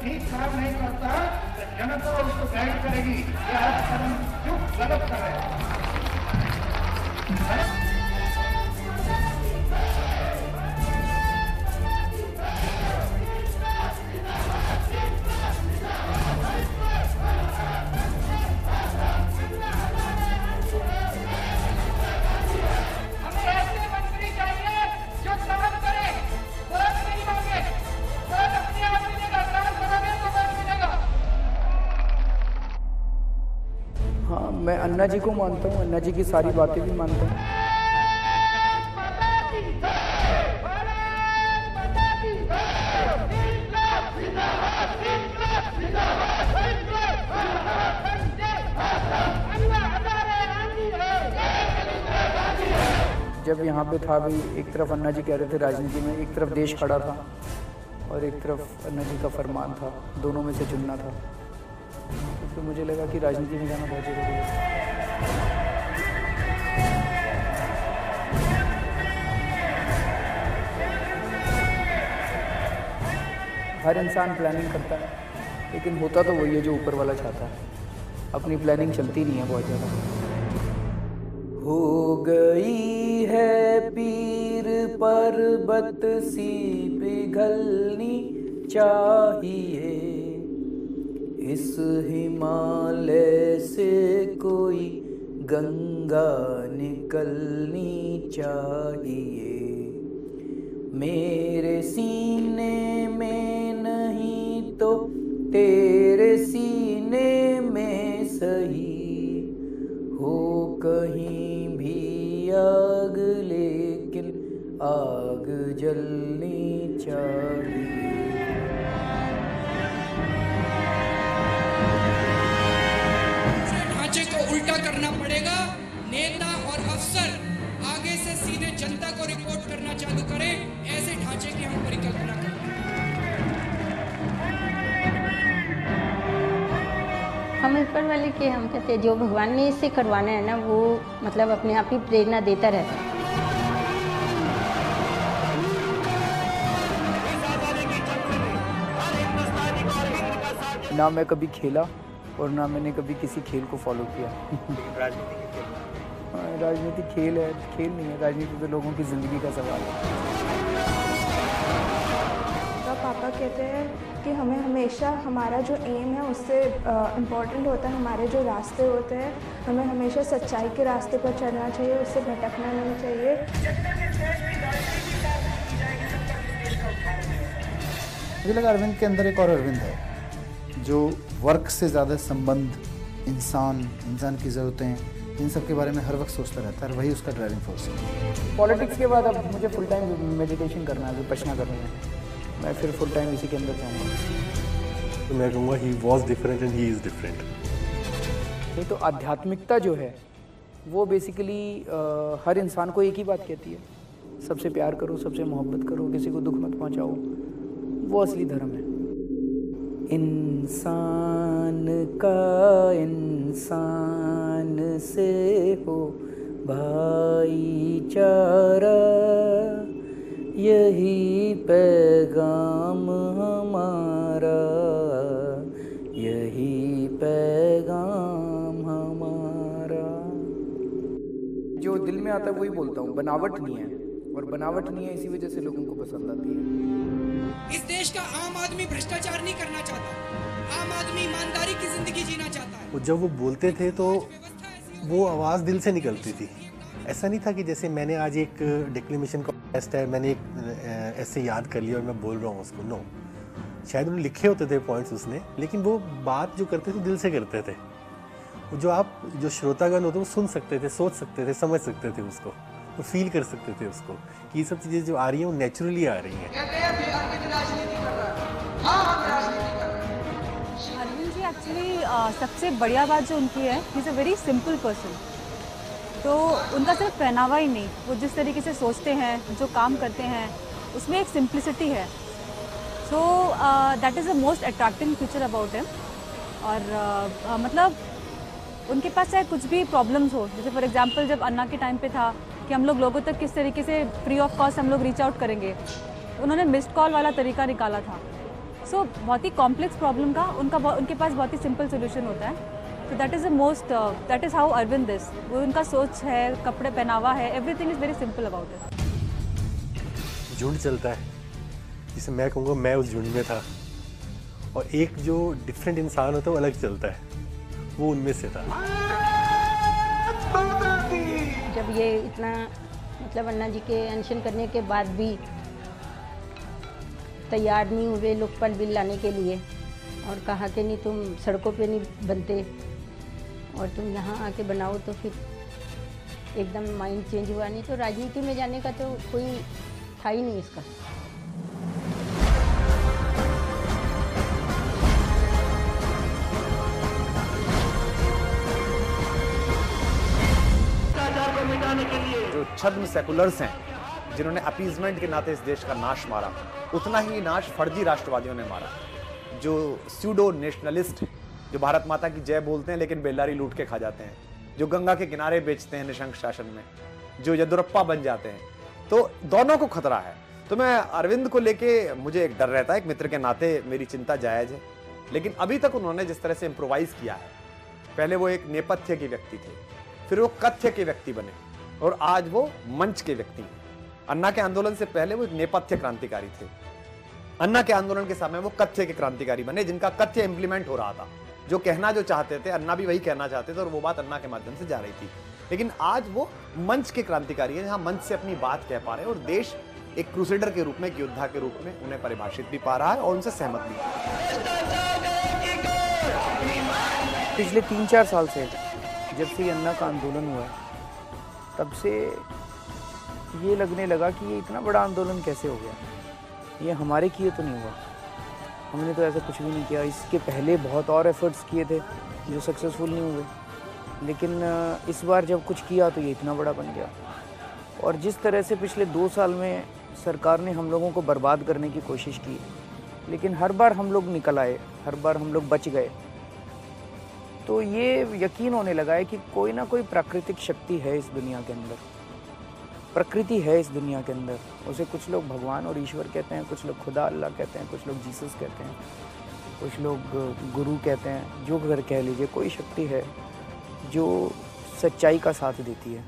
नीति खराब नहीं करता तो जनता उसको गाइड करेगी कि आप कदम क्यों गलत कर रहे हैं। हाँ, मैं अन्ना जी को मानता हूँ, अन्ना जी की सारी बातें भी मानता हूँ। जब यहाँ पे था भाई, एक तरफ अन्ना जी कह रहे थे राजनीति में, एक तरफ देश खड़ा था और एक तरफ अन्ना जी का फरमान था, दोनों में से चुनना था। तो फिर मुझे लगा कि राजनीति में जाना बहुत जरूरी है। हर इंसान प्लानिंग करता है, लेकिन होता तो वही है जो ऊपर वाला चाहता है। अपनी प्लानिंग चलती नहीं है बहुत ज़्यादा। हो गई है पीर पर्वत सी पिघलनी चाहिए, इस हिमालय से कोई गंगा निकलनी चाहिए। मेरे सीने में नहीं तो तेरे सीने में सही, हो कहीं भी आग लेकिन आग जलनी चाहिए। ढांचे को उल्टा करना पड़ेगा। नेता और अफसर आगे से सीधे जनता को रिपोर्ट करना चालू करें, ऐसे ढांचे की हम परिकल्पना करें। हम ऊपर वाले के हम कहते हैं जो भगवान ने इससे करवाना है ना, वो मतलब अपने आप ही प्रेरणा देता रहता है। ना मैं कभी खेला और ना मैंने कभी किसी खेल को फॉलो किया। राजनीति खेल है, खेल नहीं है। राजनीति तो लोगों की ज़िंदगी का सवाल है। पापा कहते हैं कि हमें हमेशा हमारा जो एम है उससे इम्पोर्टेंट होता है हमारे जो रास्ते होते हैं, हमें हमेशा सच्चाई के रास्ते पर चलना चाहिए, उससे भटकना नहीं चाहिए। मुझे लगा अरविंद के अंदर एक और अरविंद है जो वर्क से ज़्यादा संबंध, इंसान की ज़रूरतें, इन सब के बारे में हर वक्त सोचता रहता है, और वही उसका ड्राइविंग फोर्स है। पॉलिटिक्स के बाद अब मुझे फुल टाइम मेडिटेशन करना है, विपश्यना करनी है। मैं फिर फुल टाइम इसी के अंदर जाऊँगा। तो मैं कहूँगा he was different and he is different. ये तो आध्यात्मिकता जो है वो बेसिकली हर इंसान को एक ही बात कहती है, सबसे प्यार करो, सबसे मोहब्बत करो, किसी को दुख मत पहुँचाओ। वो असली धर्म है। इंसान का इंसान से हो भाईचारा, यही पैगाम हमारा, यही पैगाम हमारा। जो दिल में आता है वही बोलता हूँ, बनावट नहीं है, और बनावट नहीं है इसी वजह से लोगों को पसंद आती है। इस देश का आम आदमी भ्रष्टाचार नहीं करना चाहता, आम आदमी ईमानदारी की जिंदगी जीना चाहता है। जब वो बोलते थे तो वो आवाज़ दिल से निकलती थी। ऐसा नहीं था कि जैसे मैंने आज एक डिक्लेमेशन का टेस्ट है, मैंने एक ऐसे याद कर लिया और मैं बोल रहा हूँ उसको। नो, शायद उन्होंने लिखे होते थे पॉइंट्स उसने, लेकिन वो बात जो करते थे दिल से करते थे। जो श्रोतागण होते वो सुन सकते थे, सोच सकते थे, समझ सकते थे उसको, वो फील कर सकते थे उसको कि ये सब चीज़ें जो आ रही हैं वो नेचुरली आ रही हैं। अरविंद जी एक्चुअली सबसे बढ़िया बात जो उनकी है, he is a very simple person. तो उनका सिर्फ पहनावा ही नहीं, वो जिस तरीके से सोचते हैं, जो काम करते हैं, उसमें एक सिंप्लिसिटी है। सो that is the most attracting feature about him. और मतलब उनके पास चाहे कुछ भी प्रॉब्लम्स हो, जैसे फॉर एग्जांपल जब अन्ना के टाइम पे था कि हम लोग लोगों तक किस तरीके से फ्री ऑफ कॉस्ट हम लोग रीच आउट करेंगे, उन्होंने मिस्ड कॉल वाला तरीका निकाला था सो बहुत ही कॉम्प्लेक्स प्रॉब्लम का उनके पास बहुत ही सिंपल सोल्यूशन होता है। तो that is the most, that is how Arvind is. वो उनका सोच है, कपड़े पहनावा है, everything is very simple about it. झुंड चलता है, जिसे मैं कहूँगा मैं उस झुंड में था, और एक जो डिफरेंट इंसान होता है वो अलग चलता है, वो उनमें से था। जब ये इतना मतलब अन्ना जी के अनशन करने के बाद भी तैयार नहीं हुए लोकपाल बिल लाने के लिए और कहा कि नहीं तुम सड़कों पे नहीं बनते और तुम यहाँ आके बनाओ, तो फिर एकदम माइंड चेंज हुआ। नहीं तो राजनीति में जाने का तो कोई था ही नहीं इसका। जो छद्म सेकुलर्स हैं, जिन्होंने अपीजमेंट के नाते इस देश का नाश मारा, उतना ही नाश फर्जी राष्ट्रवादियों ने मारा। जो स्यूडो नेशनलिस्ट, जो भारत माता की जय बोलते हैं लेकिन बेल्लारी लूट के खा जाते हैं, जो गंगा के किनारे बेचते हैं निशंक शासन में, जो यदुरप्पा बन जाते हैं, तो दोनों को खतरा है। तो मैं अरविंद को लेके मुझे एक डर रहता है, एक मित्र के नाते मेरी चिंता जायज है। लेकिन अभी तक उन्होंने जिस तरह से इम्प्रोवाइज किया है, पहले वो एक नेपथ्य के व्यक्ति थे, फिर वो कथ्य के व्यक्ति बने और आज वो मंच के व्यक्ति हैं। अन्ना के आंदोलन से पहले वो एक नेपथ्य क्रांतिकारी थे, अन्ना के आंदोलन के समय वो कथ्य के क्रांतिकारी बने, जिनका कथ्य इंप्लीमेंट हो रहा था। जो कहना जो चाहते थे, अन्ना भी वही कहना चाहते थे और वो बात अन्ना के माध्यम से जा रही थी। लेकिन आज वो मंच के क्रांतिकारी हैं, जहां मंच से अपनी बात कह पा रहे हैं और देश एक क्रूसेडर के रूप में, एक योद्धा के रूप में उन्हें परिभाषित भी पा रहा है और उनसे सहमत भी। पिछले 3-4 साल से जब से अन्ना का आंदोलन हुआ है, तब से ये लगने लगा कि ये इतना बड़ा आंदोलन कैसे हो गया, ये हमारे किए तो नहीं हुआ, हमने तो ऐसा कुछ भी नहीं किया। इसके पहले बहुत और एफर्ट्स किए थे जो सक्सेसफुल नहीं हुए, लेकिन इस बार जब कुछ किया तो ये इतना बड़ा बन गया। और जिस तरह से पिछले 2 साल में सरकार ने हम लोगों को बर्बाद करने की कोशिश की, लेकिन हर बार हम लोग निकल आए, हर बार हम लोग बच गए, तो ये यकीन होने लगा है कि कोई ना कोई प्राकृतिक शक्ति है इस दुनिया के अंदर, प्रकृति है इस दुनिया के अंदर। उसे कुछ लोग भगवान और ईश्वर कहते हैं, कुछ लोग खुदा अल्लाह कहते हैं, कुछ लोग जीसस कहते हैं, कुछ लोग गुरु कहते हैं, जो घर कह लीजिए, कोई शक्ति है जो सच्चाई का साथ देती है।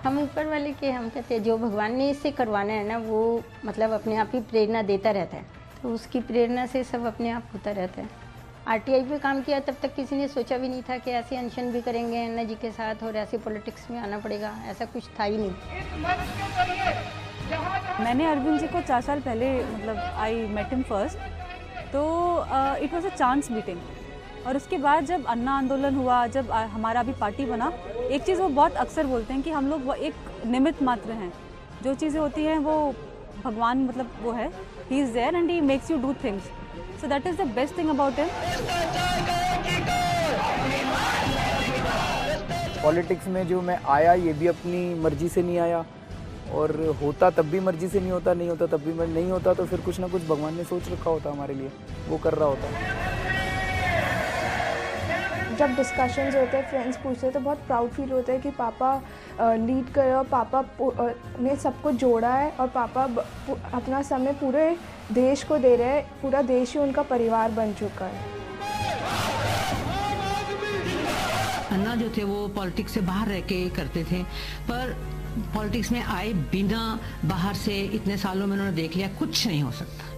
हम ऊपर वाले के हम कहते हैं जो भगवान ने इससे करवाना है ना, वो मतलब अपने आप ही प्रेरणा देता रहता है, तो उसकी प्रेरणा से सब अपने आप होता रहता है। आरटीआई पे काम किया तब तक किसी ने सोचा भी नहीं था कि ऐसे अनशन भी करेंगे अन्ना जी के साथ और ऐसे पॉलिटिक्स में आना पड़ेगा, ऐसा कुछ था ही नहीं। मैंने अरविंद जी को 4 साल पहले मतलब आई मेट हिम फर्स्ट, तो it was a chance meeting. और उसके बाद जब अन्ना आंदोलन हुआ, जब हमारा अभी पार्टी बना, एक चीज़ वो बहुत अक्सर बोलते हैं कि हम लोग एक निमित्त मात्र हैं, जो चीज़ें होती हैं वो भगवान मतलब वो है, he is there and he makes you do things, so that is the best thing about him. Politics में जो मैं आया, ये भी अपनी मर्जी से नहीं आया, और होता तब भी मर्जी से नहीं होता, नहीं होता तब भी नहीं होता, तो फिर कुछ ना कुछ भगवान ने सोच रखा होता हमारे लिए, वो कर रहा होता। जब डिस्कशंस होते हैं, फ्रेंड्स पूछते हैं, तो बहुत प्राउड फील होता है कि पापा लीड कर रहे और पापा ने सबको जोड़ा है और पापा अपना समय पूरे देश को दे रहे हैं, पूरा देश ही उनका परिवार बन चुका है। अन्ना जो थे वो पॉलिटिक्स से बाहर रह के करते थे, पर पॉलिटिक्स में आए बिना बाहर से इतने सालों में उन्होंने देख लिया कुछ नहीं हो सकता।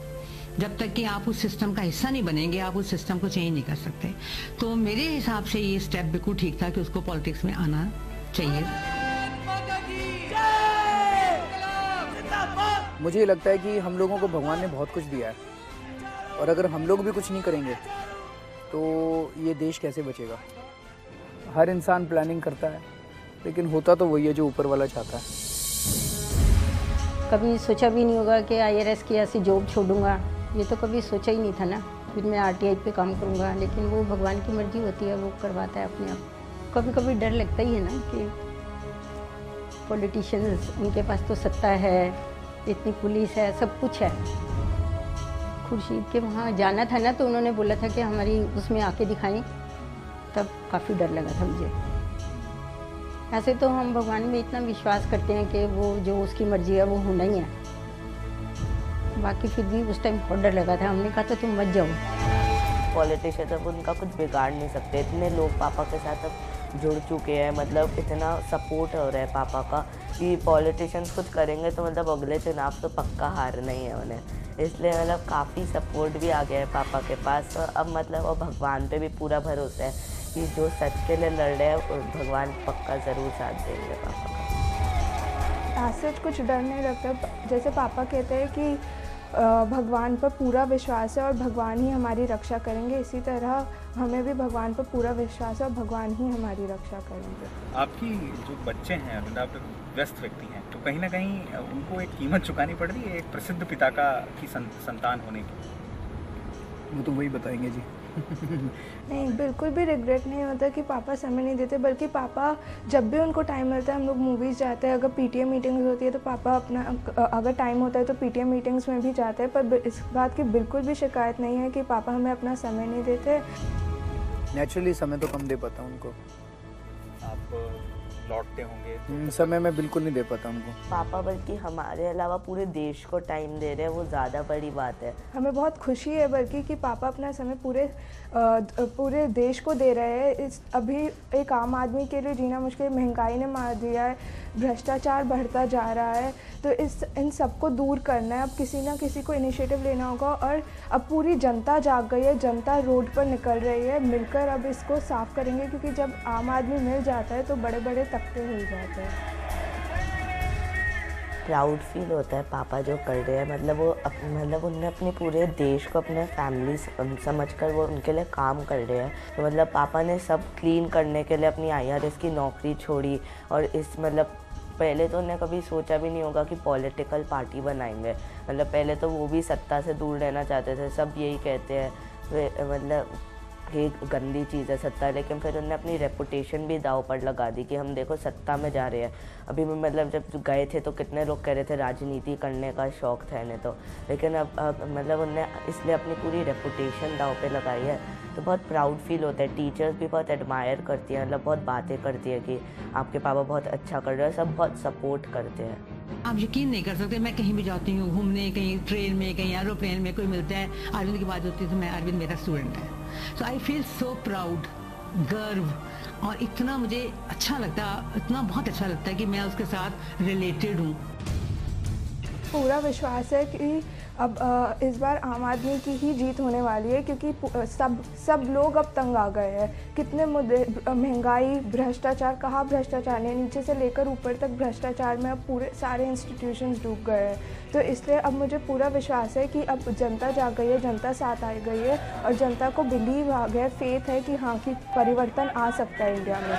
जब तक कि आप उस सिस्टम का हिस्सा नहीं बनेंगे, आप उस सिस्टम को चेंज नहीं कर सकते। तो मेरे हिसाब से ये स्टेप बिल्कुल ठीक था कि उसको पॉलिटिक्स में आना चाहिए। मुझे लगता है कि हम लोगों को भगवान ने बहुत कुछ दिया है, और अगर हम लोग भी कुछ नहीं करेंगे तो ये देश कैसे बचेगा। हर इंसान प्लानिंग करता है, लेकिन होता तो वही है जो ऊपर वाला चाहता है। कभी सोचा भी नहीं होगा कि IRS की ऐसी जॉब छोड़ूंगा, ये तो कभी सोचा ही नहीं था ना। फिर मैं RTI पे काम करूंगा, लेकिन वो भगवान की मर्जी होती है, वो करवाता है अपने आप। कभी कभी डर लगता ही है ना कि पॉलिटिशियंस, उनके पास तो सत्ता है, इतनी पुलिस है, सब कुछ है। खुर्शीद के वहाँ जाना था ना, तो उन्होंने बोला था कि हमारी उसमें आके दिखाएं, तब काफ़ी डर लगा था मुझे। ऐसे तो हम भगवान में इतना विश्वास करते हैं कि वो जो उसकी मर्जी है वो होना ही है। बाकी फिर भी उस टाइम बहुत डर लगा था। हमने कहा था तुम मत जाओ। पॉलिटिशियन अब उनका कुछ बिगाड़ नहीं सकते, इतने लोग पापा के साथ अब जुड़ चुके हैं, मतलब इतना सपोर्ट हो रहा है पापा का कि पॉलिटिशियंस कुछ करेंगे तो मतलब अगले चुनाव तो पक्का हारना ही है उन्हें, इसलिए मतलब काफ़ी सपोर्ट भी आ गया है पापा के पास। तो अब मतलब अब भगवान पे भी पूरा भरोसा है कि जो सच के लिए लड़ रहे हैं भगवान पक्का ज़रूर साथ देंगे पापा का। आज से कुछ डर नहीं लगता, जैसे पापा कहते हैं कि भगवान पर पूरा विश्वास है और भगवान ही हमारी रक्षा करेंगे, इसी तरह हमें भी भगवान पर पूरा विश्वास है और भगवान ही हमारी रक्षा करेंगे। आपकी जो बच्चे हैं अरविंद, आप एक व्यस्त व्यक्ति हैं, तो कहीं ना कहीं उनको एक कीमत चुकानी पड़ रही है एक प्रसिद्ध पिता की संतान होने की। वो तो वही बताएंगे जी। नहीं, बिल्कुल भी रिग्रेट नहीं होता कि पापा समय नहीं देते, बल्कि पापा जब भी उनको टाइम मिलता है, हम लोग मूवीज़ जाते हैं, अगर पीटीएम मीटिंग्स होती है तो पापा अपना अगर टाइम होता है तो पीटीएम मीटिंग्स में भी जाते हैं, पर इस बात की बिल्कुल भी शिकायत नहीं है कि पापा हमें अपना समय नहीं देते। नेचुरली समय तो कम दे पाता उनको। आप लौटते होंगे समय में बिल्कुल नहीं दे पाता उनको। पापा बल्कि हमारे अलावा पूरे देश को टाइम दे रहे हैं, वो ज़्यादा बड़ी बात है। हमें बहुत खुशी है बल्कि कि पापा अपना समय पूरे देश को दे रहे हैं। अभी एक आम आदमी के लिए जीना मुश्किल, महंगाई ने मार दिया है, भ्रष्टाचार बढ़ता जा रहा है, तो इन सबको दूर करना है। अब किसी ना किसी को इनिशिएटिव लेना होगा और अब पूरी जनता जाग गई है, जनता रोड पर निकल रही है, मिलकर अब इसको साफ करेंगे, क्योंकि जब आम आदमी मिल जाता है तो बड़े बड़े तख्ते हिल जाते हैं। प्राउड फील होता है पापा जो कर रहे हैं, मतलब वो मतलब उनने अपने पूरे देश को अपने फैमिली समझकर वो उनके लिए काम कर रहे हैं। तो मतलब पापा ने सब क्लीन करने के लिए अपनी IRS की नौकरी छोड़ी, और इस मतलब पहले तो उन्हें कभी सोचा भी नहीं होगा कि पॉलिटिकल पार्टी बनाएंगे, मतलब पहले तो वो भी सत्ता से दूर रहना चाहते थे, सब यही कहते हैं मतलब एक गंदी चीज़ है सत्ता, लेकिन फिर उन्होंने अपनी रेपुटेशन भी दाव पर लगा दी कि हम देखो सत्ता में जा रहे हैं। अभी भी मतलब जब गए थे तो कितने लोग कह रहे थे राजनीति करने का शौक़ था इन्हें, तो लेकिन अब मतलब उनने इसलिए अपनी पूरी रेपुटेशन दाव पे लगाई है, तो बहुत प्राउड फील होता है। टीचर्स भी बहुत एडमायर करती हैं, मतलब बहुत बातें करती है कि आपके पापा बहुत अच्छा कर रहे हैं, सब बहुत सपोर्ट करते हैं। आप यकीन नहीं कर सकते, मैं कहीं भी जाती हूँ घूमने, कहीं ट्रेन में, कहीं एरोप्लेन में कोई मिलता है, अरविंद की बात होती है तो मैं अरविंद मेरा स्टूडेंट है। सो आई फील सो प्राउड, गर्व, और इतना मुझे अच्छा लगता है, इतना बहुत अच्छा लगता है कि मैं उसके साथ रिलेटेड हूँ। पूरा विश्वास है कि अब इस बार आम आदमी की ही जीत होने वाली है, क्योंकि सब लोग अब तंग आ गए हैं। कितने मुद्दे, महंगाई, भ्रष्टाचार, कहाँ भ्रष्टाचार नहीं, नीचे से लेकर ऊपर तक भ्रष्टाचार में अब पूरे सारे इंस्टीट्यूशंस डूब गए हैं। तो इसलिए अब मुझे पूरा विश्वास है कि अब जनता जाग गई है, जनता साथ आ गई है, और जनता को बिलीव आ गया, फेथ है कि हाँ कि परिवर्तन आ सकता है इंडिया में।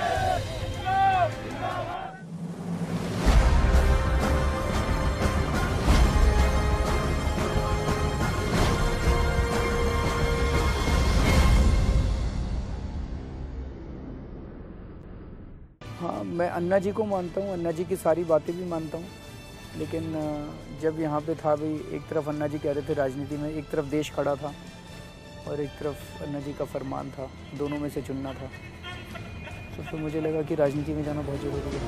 हाँ, मैं अन्ना जी को मानता हूँ, अन्ना जी की सारी बातें भी मानता हूँ, लेकिन जब यहाँ पे था भाई, एक तरफ अन्ना जी कह रहे थे राजनीति में, एक तरफ देश खड़ा था और एक तरफ अन्ना जी का फरमान था, दोनों में से चुनना था, तो फिर मुझे लगा कि राजनीति में जाना बहुत ज़रूरी है।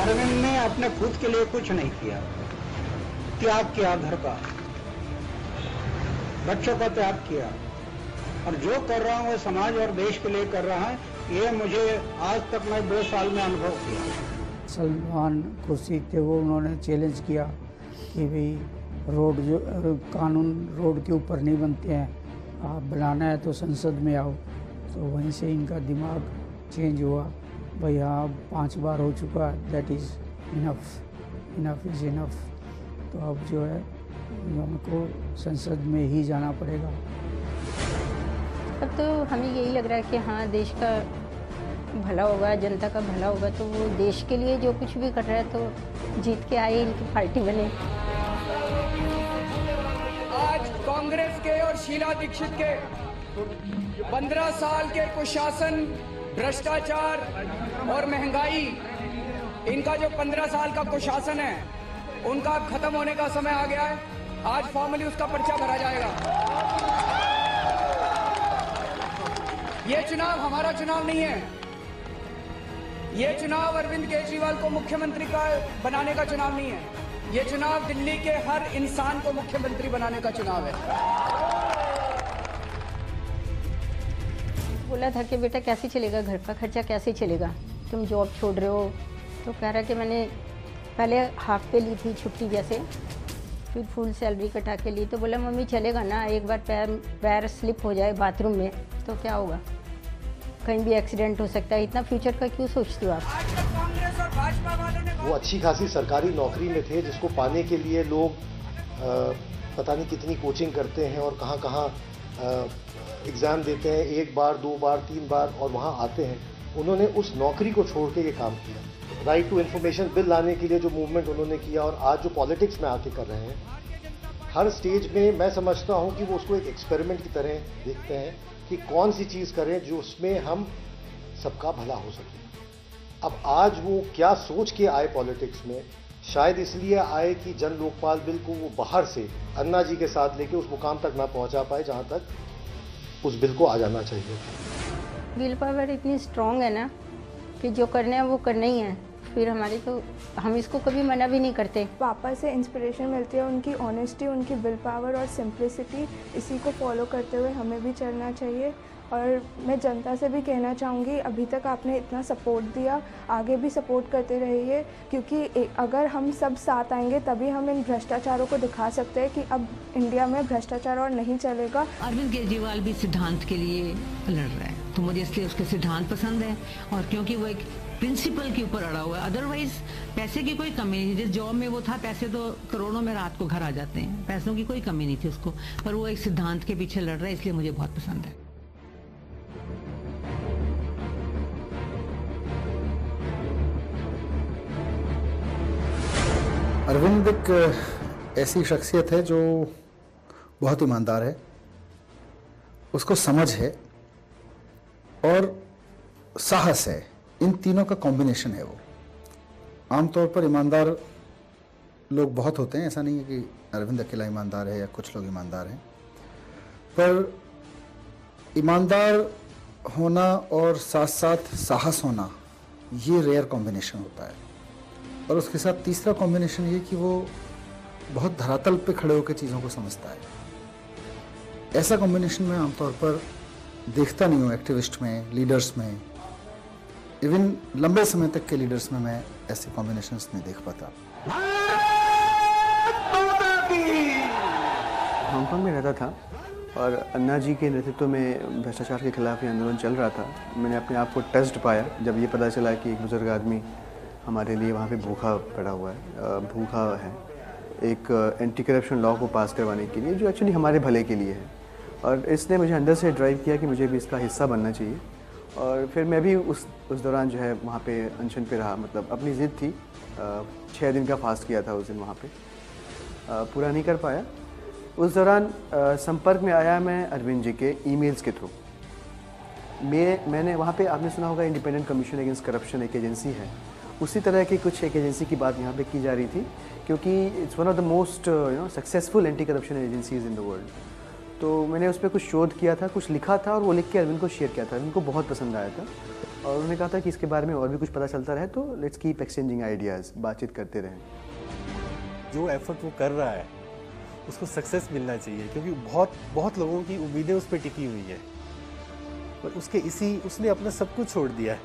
अरविंद ने अपने खुद के लिए कुछ नहीं किया, त्याग किया, घर का, बच्चों का त्याग किया, और जो कर रहा हूँ वो समाज और देश के लिए कर रहा है, ये मुझे आज तक मैं 2 साल में अनुभव किया। सलमान खुर्शीद थे, वो उन्होंने चैलेंज किया कि भाई रोड जो कानून रोड के ऊपर नहीं बनते हैं, आप बनाना है तो संसद में आओ, तो वहीं से इनका दिमाग चेंज हुआ, भाई हाँ 5 बार हो चुका, that is enough, enough is enough, तो अब जो है हमको संसद में ही जाना पड़ेगा। अब तो हमें यही लग रहा है कि हाँ देश का भला होगा, जनता का भला होगा, तो वो देश के लिए जो कुछ भी कर रहा है तो जीत के आए, इनकी पार्टी बने। आज कांग्रेस के और शीला दीक्षित के 15 साल के कुशासन, भ्रष्टाचार और महंगाई, इनका जो 15 साल का कुशासन है उनका खत्म होने का समय आ गया है। आज फॉर्मली उसका पर्चा भरा जाएगा। ये चुनाव हमारा चुनाव नहीं है, ये चुनाव अरविंद केजरीवाल को मुख्यमंत्री का बनाने का चुनाव नहीं है, ये चुनाव दिल्ली के हर इंसान को मुख्यमंत्री बनाने का चुनाव है। बोला था कि बेटा कैसे चलेगा, घर का खर्चा कैसे चलेगा, तुम जॉब छोड़ रहे हो। तो कह रहा कि मैंने पहले हाफ पे ली थी छुट्टी जैसे, फिर फुल सैलरी कटा के ली। तो बोला मम्मी चलेगा ना, एक बार पैर स्लिप हो जाए बाथरूम में तो क्या होगा, कहीं भी एक्सीडेंट हो सकता है, इतना फ्यूचर का क्यों सोचते हो आप। वो अच्छी खासी सरकारी नौकरी में थे जिसको पाने के लिए लोग पता नहीं कितनी कोचिंग करते हैं और कहाँ कहाँ एग्ज़ाम देते हैं, 1 बार 2 बार 3 बार और वहाँ आते हैं। उन्होंने उस नौकरी को छोड़ के ये काम किया। राइट टू इन्फॉर्मेशन बिल लाने के लिए जो मूवमेंट उन्होंने किया और आज जो पॉलिटिक्स में आके कर रहे हैं, हर स्टेज में मैं समझता हूँ कि वो उसको एक एक्सपेरिमेंट की तरह देखते हैं कि कौन सी चीज़ करें जो उसमें हम सबका भला हो सके। अब आज वो क्या सोच के आए पॉलिटिक्स में, शायद इसलिए आए कि जन लोकपाल बिल को वो बाहर से अन्ना जी के साथ लेके उस मुकाम तक ना पहुंचा पाए जहां तक उस बिल को आ जाना चाहिए। विल पावर इतनी स्ट्रांग है ना कि जो करना है वो करना ही है, फिर हमारी तो हम इसको कभी मना भी नहीं करते। पापा से इंस्पिरेशन मिलती है, उनकी ऑनेस्टी, उनकी विल पावर और सिंप्लिसिटी, इसी को फॉलो करते हुए हमें भी चलना चाहिए। और मैं जनता से भी कहना चाहूँगी, अभी तक आपने इतना सपोर्ट दिया, आगे भी सपोर्ट करते रहिए, क्योंकि अगर हम सब साथ आएंगे तभी हम इन भ्रष्टाचारों को दिखा सकते हैं कि अब इंडिया में भ्रष्टाचार और नहीं चलेगा। अरविंद केजरीवाल भी सिद्धांत के लिए लड़ रहा है, तो मुझे इसलिए उसके सिद्धांत पसंद है, और क्योंकि वो एक प्रिंसिपल के ऊपर अड़ा हुआ है। अदरवाइज पैसे की कोई कमी नहीं, जिस जॉब में वो था पैसे तो करोड़ों में रात को घर आ जाते हैं, पैसों की कोई कमी नहीं थी उसको, पर वो एक सिद्धांत के पीछे लड़ रहा है, इसलिए मुझे बहुत पसंद है। अरविंद एक ऐसी शख्सियत है जो बहुत ईमानदार है, उसको समझ है और साहस है, इन तीनों का कॉम्बिनेशन है। वो आमतौर पर ईमानदार लोग बहुत होते हैं, ऐसा नहीं है कि अरविंद अकेला ईमानदार है या कुछ लोग ईमानदार हैं, पर ईमानदार होना और साथ साथ साहस होना ये रेयर कॉम्बिनेशन होता है। और उसके साथ तीसरा कॉम्बिनेशन ये कि वो बहुत धरातल पे खड़े होकर चीज़ों को समझता है। ऐसा कॉम्बिनेशन मैं आमतौर पर देखता नहीं हूँ एक्टिविस्ट में, लीडर्स में, इवन लंबे समय तक के लीडर्स में मैं ऐसे कॉम्बिनेशंस नहीं देख पाता। हांगकांग में रहता था और अन्ना जी के नेतृत्व में भ्रष्टाचार के खिलाफ ये आंदोलन चल रहा था। मैंने अपने आप को टेस्ट पाया जब ये पता चला कि एक बुजुर्ग आदमी हमारे लिए वहाँ पे भूखा पड़ा हुआ है, भूखा है एक एंटी करप्शन लॉ को पास करवाने के लिए, जो एक्चुअली हमारे भले के लिए है। और इसने मुझे अंदर से ड्राइव किया कि मुझे भी इसका हिस्सा बनना चाहिए। और फिर मैं भी उस दौरान जो है वहाँ पे अनशन पे रहा, मतलब अपनी ज़िद थी, 6 दिन का फास्ट किया था उस दिन, वहाँ पे पूरा नहीं कर पाया। उस दौरान संपर्क में आया मैं अरविंद जी के ईमेल्स के थ्रू। मैंने वहाँ पे, आपने सुना होगा इंडिपेंडेंट कमीशन अगेंस्ट करप्शन एक एजेंसी है, उसी तरह की कुछ एक एजेंसी की बात यहाँ पे की जा रही थी, क्योंकि it's one of the most successful anti corruption agencies in the world. तो मैंने उस पर कुछ शोध किया था, कुछ लिखा था और वो लिख के अरविंद को शेयर किया था। अरविंद को बहुत पसंद आया था और उन्होंने कहा था कि इसके बारे में और भी कुछ पता चलता रहे, तो लेट्स कीप एक्सचेंजिंग आइडियाज़, बातचीत करते रहें। जो एफर्ट वो कर रहा है उसको सक्सेस मिलना चाहिए, क्योंकि बहुत लोगों की उम्मीदें उस पर टिकी हुई है और उसने अपना सब कुछ छोड़ दिया है।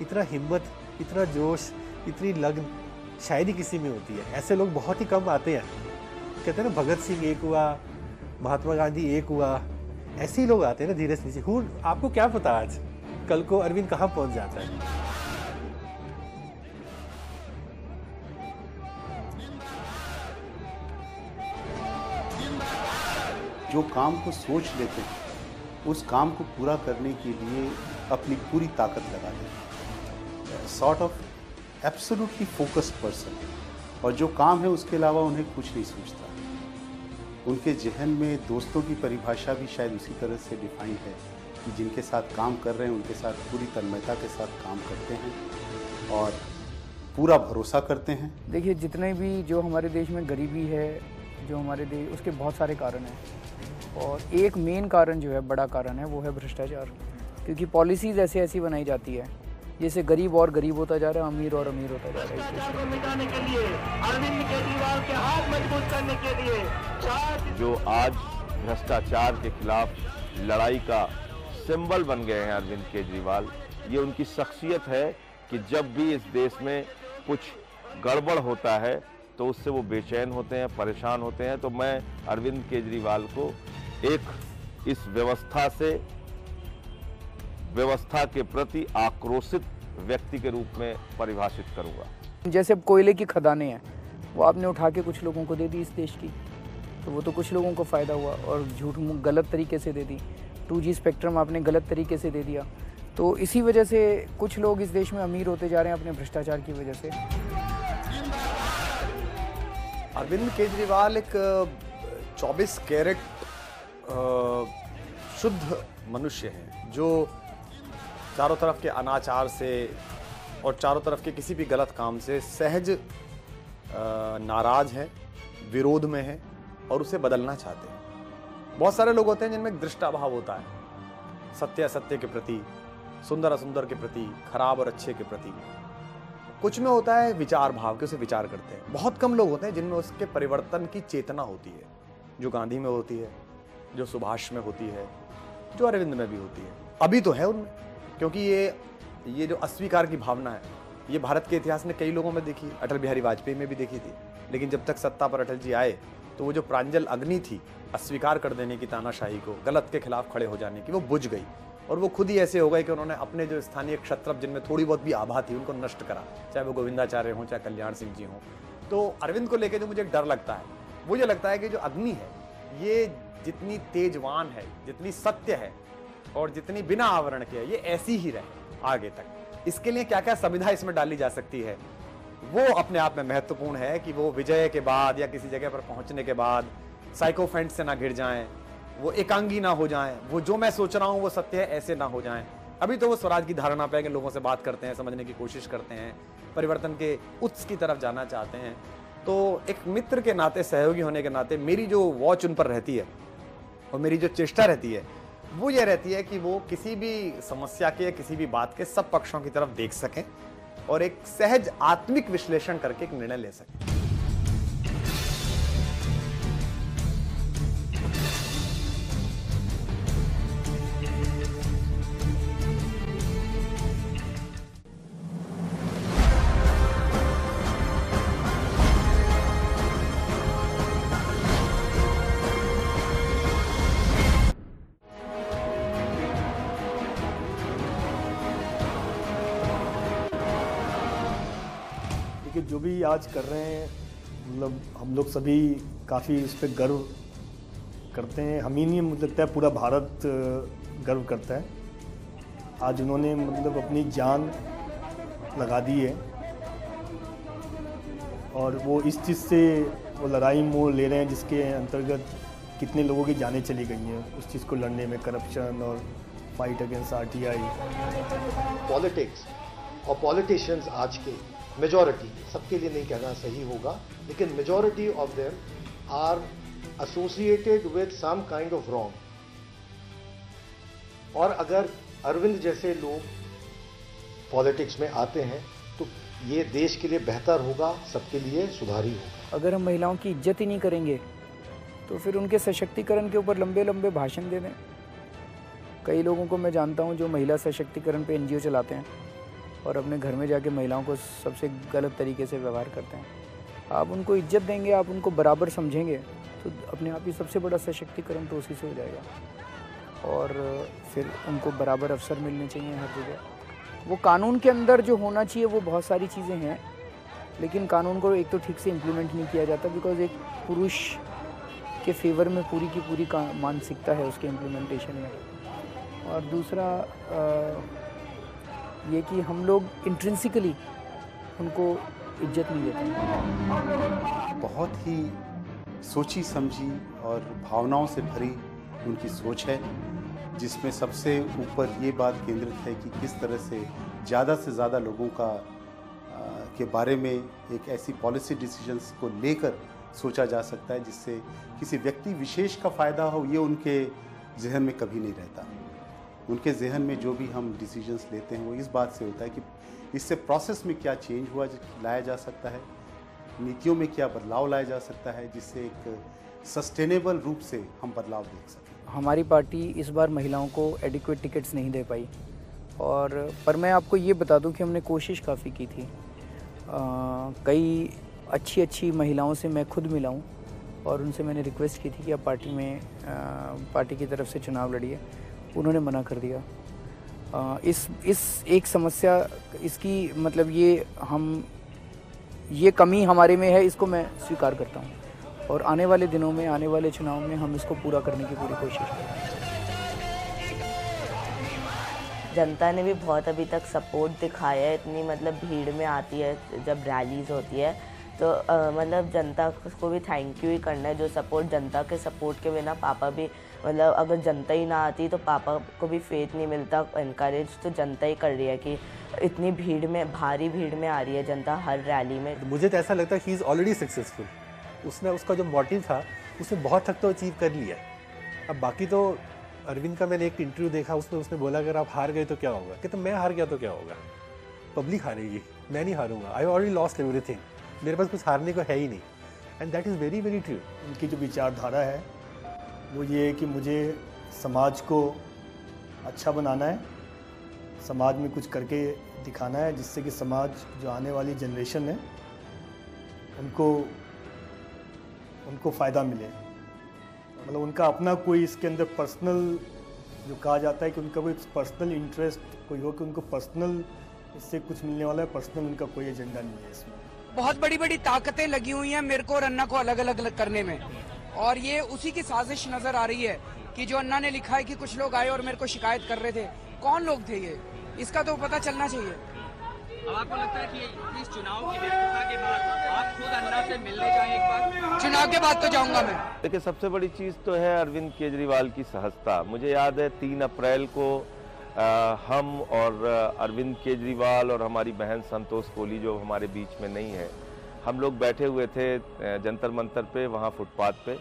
इतना हिम्मत, इतना जोश, इतनी लगन शायद ही किसी में होती है। ऐसे लोग बहुत ही कम आते हैं। कहते हैं ना, भगत सिंह एक हुआ, महात्मा गांधी एक हुआ, ऐसे ही लोग आते हैं ना धीरे से नीचे। आपको क्या पता आज कल को अरविंद कहाँ पहुंच जाता है। जो काम को सोच लेते हैं उस काम को पूरा करने के लिए अपनी पूरी ताकत लगा देते हैं। Sort of absolutely focused person, और जो काम है उसके अलावा उन्हें कुछ नहीं सोचता। उनके जहन में दोस्तों की परिभाषा भी शायद उसी तरह से डिफाइंड है कि जिनके साथ काम कर रहे हैं उनके साथ पूरी तन्मयता के साथ काम करते हैं और पूरा भरोसा करते हैं। देखिए, जितने भी जो हमारे देश में गरीबी है, जो हमारे देश, उसके बहुत सारे कारण हैं, और एक मेन कारण जो है, बड़ा कारण है, वो है भ्रष्टाचार। क्योंकि पॉलिसीज़ ऐसी बनाई जाती है जैसे गरीब और गरीब होता जा रहा है, अमीर और अमीर होता जा रहा है। भ्रष्टाचार को मिटाने के लिए, अरविंद केजरीवाल के हाथ मजबूत करने के लिए जो आज भ्रष्टाचार के खिलाफ लड़ाई का सिंबल बन गए हैं अरविंद केजरीवाल, ये उनकी शख्सियत है कि जब भी इस देश में कुछ गड़बड़ होता है तो उससे वो बेचैन होते हैं, परेशान होते हैं। तो मैं अरविंद केजरीवाल को एक इस व्यवस्था के प्रति आक्रोशित व्यक्ति के रूप में परिभाषित करूंगा। जैसे अब कोयले की खदानें हैं, वो आपने उठा के कुछ लोगों को दे दी इस देश की, तो वो तो कुछ लोगों को फ़ायदा हुआ, और झूठ गलत तरीके से दे दी। 2G स्पेक्ट्रम आपने गलत तरीके से दे दिया, तो इसी वजह से कुछ लोग इस देश में अमीर होते जा रहे हैं अपने भ्रष्टाचार की वजह से। अरविंद केजरीवाल एक 24 कैरेट शुद्ध मनुष्य हैं, जो चारों तरफ के अनाचार से और चारों तरफ के किसी भी गलत काम से सहज नाराज हैं, विरोध में हैं और उसे बदलना चाहते हैं। बहुत सारे लोग होते हैं जिनमें एक दृष्टाभाव होता है, सत्य असत्य के प्रति, सुंदर असुंदर के प्रति, खराब और अच्छे के प्रति। कुछ में होता है विचार भाव के, उसे विचार करते हैं। बहुत कम लोग होते हैं जिनमें उसके परिवर्तन की चेतना होती है, जो गांधी में होती है, जो सुभाष में होती है, जो अरविंद में भी होती है। अभी तो है उनमें, क्योंकि ये जो अस्वीकार की भावना है, ये भारत के इतिहास में कई लोगों में देखी है। अटल बिहारी वाजपेयी में भी देखी थी, लेकिन जब तक सत्ता पर अटल जी आए तो वो जो प्रांजल अग्नि थी अस्वीकार कर देने की, तानाशाही को, गलत के खिलाफ खड़े हो जाने की, वो बुझ गई। और वो खुद ही ऐसे हो गए कि उन्होंने अपने जो स्थानीय क्षत्रप जिनमें थोड़ी बहुत भी आभा थी उनको नष्ट करा, चाहे वो गोविंदाचार्य हों, चाहे कल्याण सिंह जी हों। तो अरविंद को लेकर जो मुझे डर लगता है, वो ये लगता है कि जो अग्नि है ये जितनी तेजवान है, जितनी सत्य है और जितनी बिना आवरण के है, ये ऐसी ही रहे आगे तक। इसके लिए क्या क्या सुविधा इसमें डाली जा सकती है, वो अपने आप में महत्वपूर्ण है कि वो विजय के बाद या किसी जगह पर पहुंचने के बाद साइकोफेंट से ना घिर जाएं, वो एकांगी ना हो जाएं, वो जो मैं सोच रहा हूं वो सत्य है ऐसे ना हो जाएं। अभी तो वो स्वराज की धारणा पे लोगों से बात करते हैं, समझने की कोशिश करते हैं, परिवर्तन के उत्स की तरफ जाना चाहते हैं। तो एक मित्र के नाते, सहयोगी होने के नाते मेरी जो वॉच उन पर रहती है और मेरी जो चेष्टा रहती है वो ये रहती है कि वो किसी भी समस्या के, किसी भी बात के सब पक्षों की तरफ देख सकें और एक सहज आत्मिक विश्लेषण करके एक निर्णय ले सकें। जो भी आज कर रहे हैं, मतलब हम लोग सभी काफ़ी इस पर गर्व करते हैं। हम ही नहीं, मुझे लगता है पूरा भारत गर्व करता है। आज उन्होंने मतलब अपनी जान लगा दी है और वो इस चीज़ से वो लड़ाई मोड़ ले रहे हैं जिसके अंतर्गत कितने लोगों की जानें चली गई हैं उस चीज़ को लड़ने में, करप्शन और फाइट अगेंस्ट RTI। पॉलिटिक्स और पॉलिटिशियंस आज के मेजॉरिटी, सबके लिए नहीं कहना सही होगा, लेकिन majority of them are associated with some kind of wrong. और अगर अरविंद जैसे लोग पॉलिटिक्स में आते हैं तो ये देश के लिए बेहतर होगा, सबके लिए सुधारी होगा। अगर हम महिलाओं की इज्जत ही नहीं करेंगे तो फिर उनके सशक्तिकरण के ऊपर लंबे लंबे भाषण दे दें। कई लोगों को मैं जानता हूं जो महिला सशक्तिकरण पे NGO चलाते हैं और अपने घर में जाके महिलाओं को सबसे गलत तरीके से व्यवहार करते हैं। आप उनको इज्जत देंगे, आप उनको बराबर समझेंगे तो अपने आप ही सबसे बड़ा सशक्तिकरण तो उसी से हो जाएगा। और फिर उनको बराबर अवसर मिलने चाहिए हर जगह। वो कानून के अंदर जो होना चाहिए वो बहुत सारी चीज़ें हैं, लेकिन कानून को एक तो ठीक से इम्प्लीमेंट नहीं किया जाता, बिकॉज एक पुरुष के फेवर में पूरी की पूरी मानसिकता है उसके इम्प्लीमेंटेशन में। और दूसरा ये कि हम लोग इंट्रिंसिकली उनको इज्जत नहीं देते। बहुत ही सोची समझी और भावनाओं से भरी उनकी सोच है, जिसमें सबसे ऊपर ये बात केंद्रित है कि किस तरह से ज़्यादा लोगों के बारे में एक ऐसी पॉलिसी डिसीजंस को लेकर सोचा जा सकता है जिससे किसी व्यक्ति विशेष का फ़ायदा हो, ये उनके जहन में कभी नहीं रहता। उनके जहन में जो भी हम डिसीजंस लेते हैं वो इस बात से होता है कि इससे प्रोसेस में क्या चेंज हुआ लाया जा सकता है, नीतियों में क्या बदलाव लाया जा सकता है, जिससे एक सस्टेनेबल रूप से हम बदलाव देख सकें। हमारी पार्टी इस बार महिलाओं को एडिक्वेट टिकट्स नहीं दे पाई, और पर मैं आपको ये बता दूं कि हमने कोशिश काफ़ी की थी। कई अच्छी महिलाओं से मैं खुद मिला हूँ और उनसे मैंने रिक्वेस्ट की थी कि आप पार्टी की तरफ से चुनाव लड़िए। उन्होंने मना कर दिया। इस एक समस्या, इसकी मतलब ये कमी हमारे में है, इसको मैं स्वीकार करता हूँ, और आने वाले दिनों में, आने वाले चुनाव में हम इसको पूरा करने की पूरी कोशिश करेंगे। जनता ने भी बहुत अभी तक सपोर्ट दिखाया है, इतनी मतलब भीड़ में आती है जब रैलीज़ होती है, तो मतलब जनता को भी थैंक यू ही करना है। जो सपोर्ट, जनता के सपोर्ट के बिना पापा भी, मतलब अगर जनता ही ना आती तो पापा को भी फेथ नहीं मिलता। एनकरेज तो जनता ही कर रही है कि इतनी भीड़ में, भारी भीड़ में आ रही है जनता हर रैली में। मुझे तो ऐसा लगता है ही इज़ ऑलरेडी सक्सेसफुल। उसने, उसका जो मोटिव था उसने बहुत हद तो अचीव कर लिया। अब बाकी तो अरविंद का मैंने एक इंटरव्यू देखा, उसमें उसने बोला अगर आप हार गए तो क्या होगा, कि तो मैं हार गया तो क्या होगा, पब्लिक हारेगी, मैं नहीं हारूंगा। आई ऑलरेडी लॉस्ट एवरीथिंग, मेरे पास कुछ हारने को है ही नहीं। And that is very very true. उनकी जो विचारधारा है वो ये है कि मुझे समाज को अच्छा बनाना है, समाज में कुछ करके दिखाना है, जिससे कि समाज, जो आने वाली जनरेशन है, उनको फ़ायदा मिले। मतलब उनका अपना कोई इसके अंदर पर्सनल, जो कहा जाता है कि उनका कोई पर्सनल इंटरेस्ट कोई हो, कि उनको पर्सनल इससे कुछ मिलने वाला है, पर्सनल उनका कोई एजेंडा नहीं है इसमें। बहुत बड़ी बड़ी ताकतें लगी हुई हैं मेरे को और अन्ना को अलग अलग करने में, और ये उसी की साजिश नजर आ रही है कि जो अन्ना ने लिखा है कि कुछ लोग आए और मेरे को शिकायत कर रहे थे। कौन लोग थे ये, इसका तो पता चलना चाहिए। अब आपको लगता है कि इस चुनाव की व्यस्तता के बाद आप खुद अन्ना से मिलने जाएं एक बार? चुनाव के बाद तो जाऊंगा मैं। देखिए, सबसे बड़ी चीज़ तो है अरविंद केजरीवाल की सहजता। मुझे याद है 3 अप्रैल को हम और अरविंद केजरीवाल और हमारी बहन संतोष कोहली, जो हमारे बीच में नहीं है, हम लोग बैठे हुए थे जंतर मंतर पे, वहाँ फुटपाथ पे,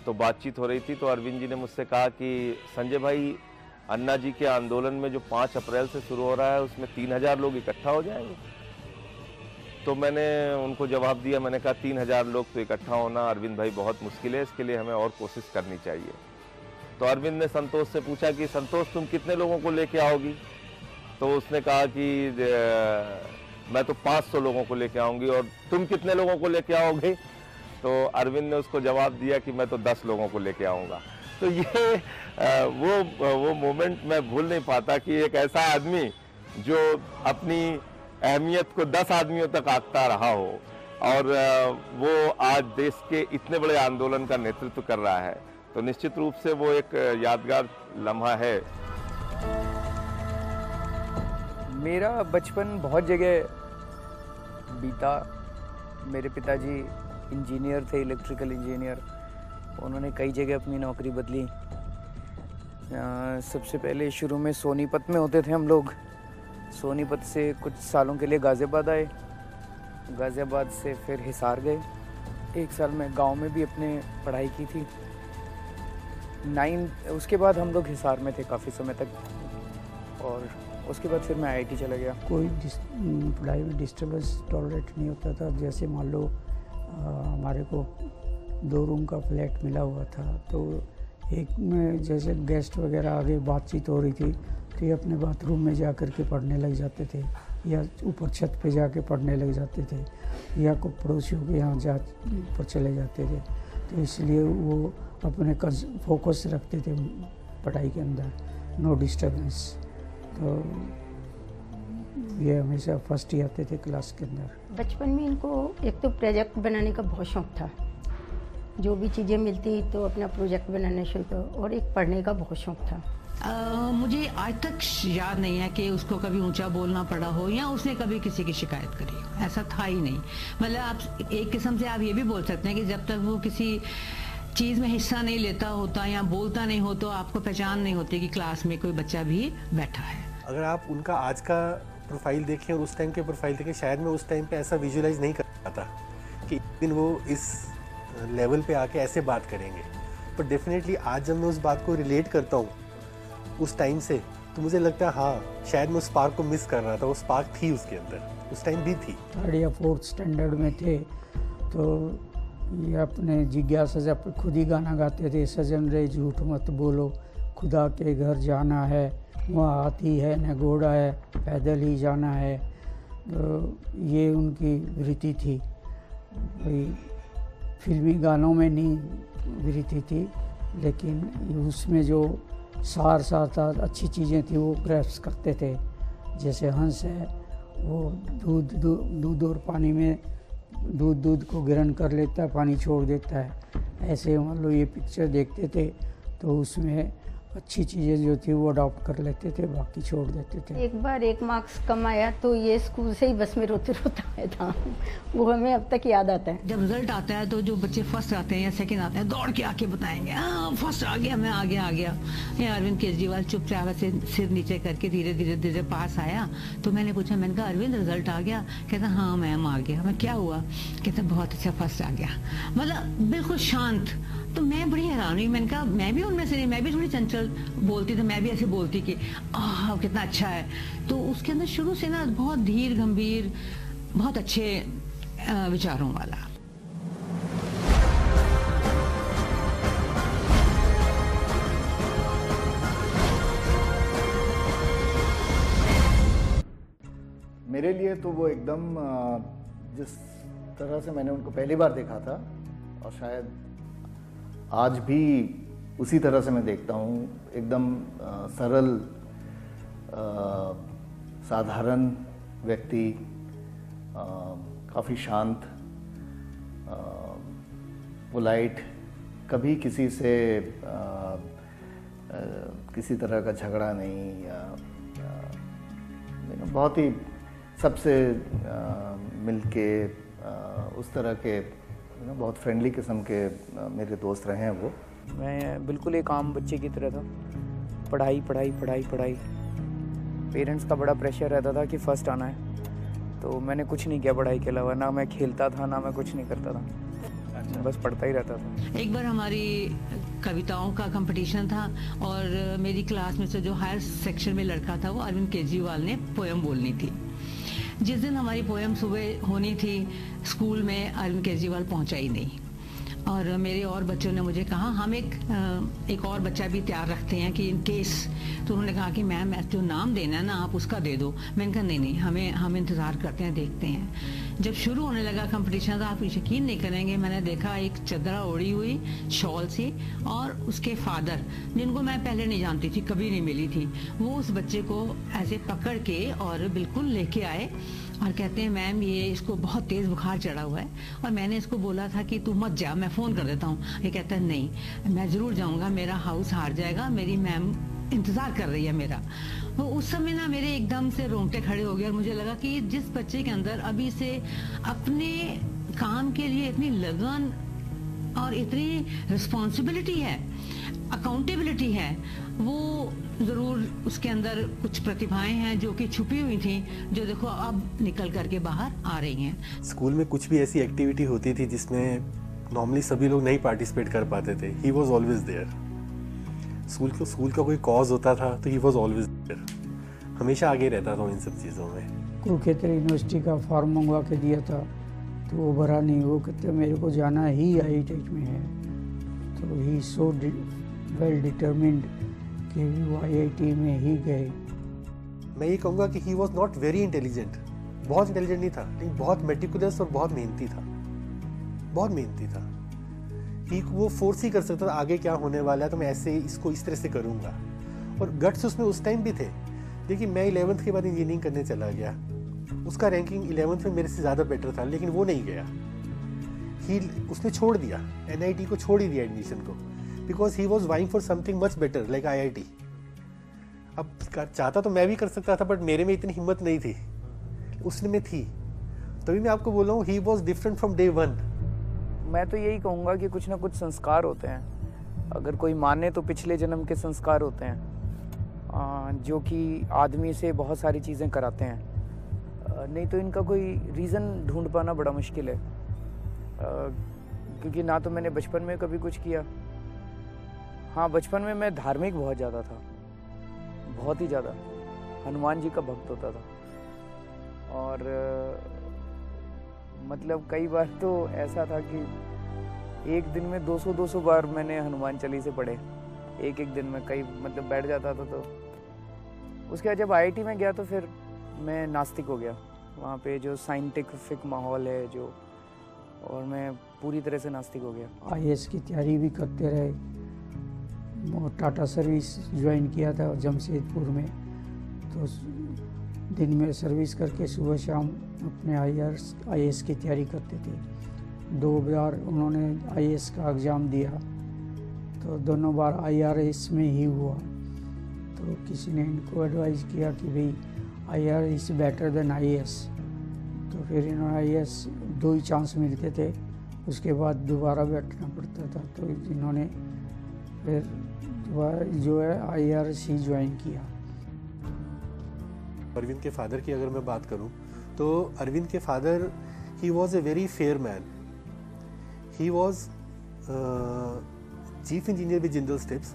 तो बातचीत हो रही थी। तो अरविंद जी ने मुझसे कहा कि संजय भाई, अन्ना जी के आंदोलन में जो 5 अप्रैल से शुरू हो रहा है उसमें 3000 लोग इकट्ठा हो जाएंगे। तो मैंने उनको जवाब दिया, मैंने कहा 3000 लोग तो इकट्ठा होना अरविंद भाई बहुत मुश्किल है, इसके लिए हमें और कोशिश करनी चाहिए। तो अरविंद ने संतोष से पूछा कि संतोष, तुम कितने लोगों को लेके आओगी? तो उसने कहा कि मैं तो 500 लोगों को लेके आऊँगी, और तुम कितने लोगों को लेके आओगे? तो अरविंद ने उसको जवाब दिया कि मैं तो 10 लोगों को लेके आऊँगा। तो ये वो मोमेंट मैं भूल नहीं पाता कि एक ऐसा आदमी जो अपनी अहमियत को 10 आदमियों तक आंकता रहा हो, और वो आज देश के इतने बड़े आंदोलन का नेतृत्व कर रहा है, तो निश्चित रूप से वो एक यादगार लम्हा है। मेरा बचपन बहुत जगह बीता। मेरे पिताजी इंजीनियर थे, इलेक्ट्रिकल इंजीनियर। उन्होंने कई जगह अपनी नौकरी बदली। सबसे पहले शुरू में सोनीपत में होते थे हम लोग। सोनीपत से कुछ सालों के लिए गाज़ियाबाद आए। गाज़ियाबाद से फिर हिसार गए। 1 साल में गांव में भी अपने पढ़ाई की थी। उसके बाद हम लोग हिसार में थे काफ़ी समय तक, और उसके बाद फिर मैं आईआईटी चला गया। कोई पढ़ाई में डिस्टर्बेंस टॉलरेट नहीं होता था। जैसे मान लो हमारे को 2 रूम का फ्लैट मिला हुआ था, तो एक में जैसे गेस्ट वगैरह आगे बातचीत हो रही थी तो ये अपने बाथरूम में जा कर के पढ़ने लग जाते थे, या ऊपर छत पे जाके पढ़ने लग जाते थे, या को पड़ोसियों के यहाँ जा पर चले जाते थे। तो इसलिए वो अपने फोकस रखते थे पढ़ाई के अंदर, नो डिस्टर्बेंस। तो ये हमेशा फर्स्ट ही आते थे क्लास के अंदर। बचपन में इनको एक तो प्रोजेक्ट बनाने का बहुत शौक था। जो भी चीज़ें मिलती तो अपना प्रोजेक्ट बनाना शुरू करो, और एक पढ़ने का बहुत शौक था। मुझे आज तक याद नहीं है कि उसको कभी ऊंचा बोलना पड़ा हो या उसने कभी किसी की शिकायत करी हो। ऐसा था ही नहीं। मतलब आप एक किस्म से आप ये भी बोल सकते हैं कि जब तक वो किसी चीज़ में हिस्सा नहीं लेता होता या बोलता नहीं हो, तो आपको पहचान नहीं होती कि क्लास में कोई बच्चा भी बैठा है। अगर आप उनका आज का प्रोफाइल देखें और उस टाइम के प्रोफाइल देखें, शायद मैं उस टाइम पे ऐसा विजुअलाइज नहीं कर पाता कि एक दिन वो इस लेवल पे आके ऐसे बात करेंगे। पर डेफिनेटली आज जब मैं उस बात को रिलेट करता हूँ उस टाइम से, तो मुझे लगता है हाँ शायद मैं उस स्पार्क को मिस कर रहा था, वो स्पार्क थी उसके अंदर, उस टाइम भी थी। 3rd या 4th स्टैंडर्ड में थे तो ये अपने जिज्ञासा से खुद ही गाना गाते थे, सजन रे झूठ मत बोलो, खुदा के घर जाना है, वहाँ हाथी है न घोड़ा है, पैदल ही जाना है। तो ये उनकी वृत्ति थी, भाई फिल्मी गानों में नहीं वृत्ति थी, लेकिन उसमें जो सार था, अच्छी चीज़ें थी वो ग्रैप्स करते थे। जैसे हंस है वो दूध और पानी में दूध को ग्रहण कर लेता है, पानी छोड़ देता है। ऐसे मान लो ये पिक्चर देखते थे तो उसमें अच्छी चीज़ें जो थी वो अडॉप्ट कर लेते थे, बाकी छोड़ देते थे। एक बार 1 मार्क्स कम आया तो ये स्कूल से ही बस में रोते आया था, वो हमें अब तक याद आता है। जब रिजल्ट आता है तो जो बच्चे फर्स्ट आते हैं या सेकंड आते हैं दौड़ के आके बताएंगे हाँ फर्स्ट आ गया, मैं आ गया। ये अरविंद केजरीवाल चुपचाप से सिर नीचे करके धीरे पास आया। तो मैंने पूछा, मैंने कहा अरविंद रिजल्ट आ गया? कहता हाँ मैम आ गया। मैं क्या हुआ? कहता बहुत अच्छा फर्स्ट आ गया, मतलब बिल्कुल शांत। तो मैं बड़ी हैरान हुई, मैंने कहा मैं भी उनमें से, मैं भी थोड़ी चंचल बोलती थी, मैं भी ऐसे बोलती कि आह कितना अच्छा है। तो उसके अंदर शुरू से ना बहुत धीर गंभीर, बहुत अच्छे विचारों वाला। मेरे लिए तो वो एकदम जिस तरह से मैंने उनको पहली बार देखा था और शायद आज भी उसी तरह से मैं देखता हूँ, एकदम सरल साधारण व्यक्ति, काफ़ी शांत, पोलाइट, कभी किसी से किसी तरह का झगड़ा नहीं, या बहुत ही सबसे मिलके उस तरह के बहुत फ्रेंडली किस्म के मेरे दोस्त रहे हैं वो। मैं बिल्कुल एक आम बच्चे की तरह था, पढ़ाई। पेरेंट्स का बड़ा प्रेशर रहता था कि फर्स्ट आना है, तो मैंने कुछ नहीं किया पढ़ाई के अलावा, ना मैं खेलता था ना मैं कुछ नहीं करता था, बस पढ़ता ही रहता था। एक बार हमारी कविताओं का कंपटीशन था और मेरी क्लास में से जो हायर सेक्शन में लड़का था वो अरविंद केजरीवाल ने पोएम बोलनी थी। जिस दिन हमारी पोएम सुबह होनी थी स्कूल में, अरविंद केजरीवाल पहुंचा ही नहीं। और मेरे और बच्चों ने मुझे कहा हम एक और बच्चा भी तैयार रखते हैं कि इन केस। तो उन्होंने कहा कि मैम जो नाम देना है ना आप उसका दे दो। मैंने कहा नहीं हम इंतज़ार करते हैं, देखते हैं। जब शुरू होने लगा कंपटीशन तो आप यकीन नहीं करेंगे, मैंने देखा एक चदरा ओढ़ी हुई शॉल से और उसके फादर, जिनको मैं पहले नहीं जानती थी, कभी नहीं मिली थी, वो उस बच्चे को ऐसे पकड़ के और बिल्कुल लेके आए और कहते हैं मैम ये इसको बहुत तेज़ बुखार चढ़ा हुआ है और मैंने इसको बोला था कि तू मत जा, मैं फ़ोन कर देता हूँ। ये कहता है नहीं मैं ज़रूर जाऊँगा, मेरा हाउस हार जाएगा, मेरी मैम इंतज़ार कर रही है मेरा। तो उस समय ना मेरे एकदम से रोंगटे खड़े हो गए और मुझे लगा कि जिस बच्चे के अंदर अभी से अपने काम के लिए इतनी लगन और इतनी रिस्पॉन्सिबिलिटी है, अकाउंटेबिलिटी है, वो ज़रूर उसके अंदर कुछ प्रतिभाएं हैं जो कि छुपी हुई थी, जो देखो अब निकल करके बाहर आ रही हैं। स्कूल में कुछ भी ऐसी एक्टिविटी होती थी जिसमें नॉर्मली सभी लोग नहीं पार्टिसिपेट कर पाते थे, he was always there. School का कोई कॉज होता था तो ही वॉज ऑलवेज देयर, हमेशा आगे रहता था इन सब चीज़ों में। कुरुक्षेत्र यूनिवर्सिटी का फॉर्म मंगवा के दिया था तो वो भरा नहीं, वो कहते मेरे को जाना ही IIT में है। तो ही सो वेल डिटर्मिन्ड कि वो IIT में ही गए। मैं ये कहूँगा कि he was not very intelligent, बहुत इंटेलिजेंट नहीं था, लेकिन बहुत मेटिकुलस और बहुत मेहनती था, बहुत मेहनती था। वो फोर्स ही कर सकता था आगे क्या होने वाला है तो मैं ऐसे इसको इस तरह से करूँगा, और गट्स उसमें उस टाइम भी थे। देखिए मैं 11th के बाद इंजीनियरिंग करने चला गया, उसका रैंकिंग 11th में मेरे से ज़्यादा बेटर था, लेकिन वो नहीं गया, उसने छोड़ दिया, NIT को छोड़ ही दिया एडमिशन को, because he was vying for something much better like IIT। अब चाहता तो मैं भी कर सकता था, बट मेरे में इतनी हिम्मत नहीं थी, उसने में थी। तभी मैं आपको बोल रहा हूँ he was different from day one. मैं तो यही कहूँगा कि कुछ ना कुछ संस्कार होते हैं, अगर कोई माने तो पिछले जन्म के संस्कार होते हैं जो कि आदमी से बहुत सारी चीज़ें कराते हैं, नहीं तो इनका कोई रीज़न ढूंढ पाना बड़ा मुश्किल है। क्योंकि ना तो मैंने बचपन में कभी कुछ किया, हाँ बचपन में मैं धार्मिक बहुत ज़्यादा था, बहुत ही ज़्यादा हनुमान जी का भक्त होता था। और मतलब कई बार तो ऐसा था कि एक दिन में 200-200 बार मैंने हनुमान चालीसे पढ़े, एक दिन में कई मतलब बैठ जाता था। तो उसके बाद जब IIT में गया तो फिर मैं नास्तिक हो गया। वहाँ पे जो साइंटिफिक माहौल है जो, और मैं पूरी तरह से नास्तिक हो गया। IAS की तैयारी भी करते रहे, टाटा सर्विस ज्वाइन किया था जमशेदपुर में, तो दिन में सर्विस करके सुबह शाम अपने IAS की तैयारी करते थे। 2 बार उन्होंने IAS का एग्ज़ाम दिया, तो दोनों बार IRS में ही हुआ। तो किसी ने इनको एडवाइस किया कि भाई IRS is better than IAS, तो फिर इन्होंने IAS 2 ही चांस मिलते थे, उसके बाद दोबारा बैठना पड़ता था। तो इन्होंने फिर जो है IRS ही ज्वाइन किया। अरविंद के फादर की अगर मैं बात करूं तो अरविंद के father he was a very fair man. He was chief engineer with Jindal steps,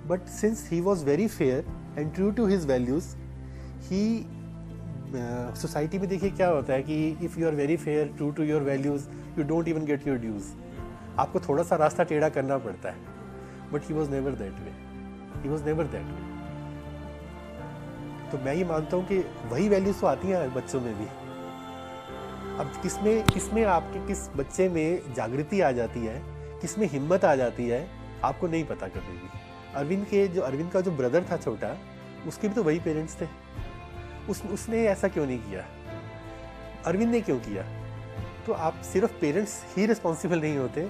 but since he was very fair and true to his values, ही सोसाइटी में देखिए क्या होता है कि if you are very fair, true to your values, you don't even get your dues. आपको थोड़ा सा रास्ता टेढ़ा करना पड़ता है, but he was never that way, he was never that वे। तो मैं ये मानता हूँ कि वही वैल्यूज तो आती हैं बच्चों में भी। अब किसमें आपके किस बच्चे में जागृति आ जाती है, किसमें हिम्मत आ जाती है, आपको नहीं पता कभी भी। अरविंद का जो ब्रदर था छोटा, उसके भी तो वही पेरेंट्स थे। उसने ऐसा क्यों नहीं किया? अरविंद ने क्यों किया? तो आप सिर्फ पेरेंट्स ही रिस्पॉन्सिबल नहीं होते,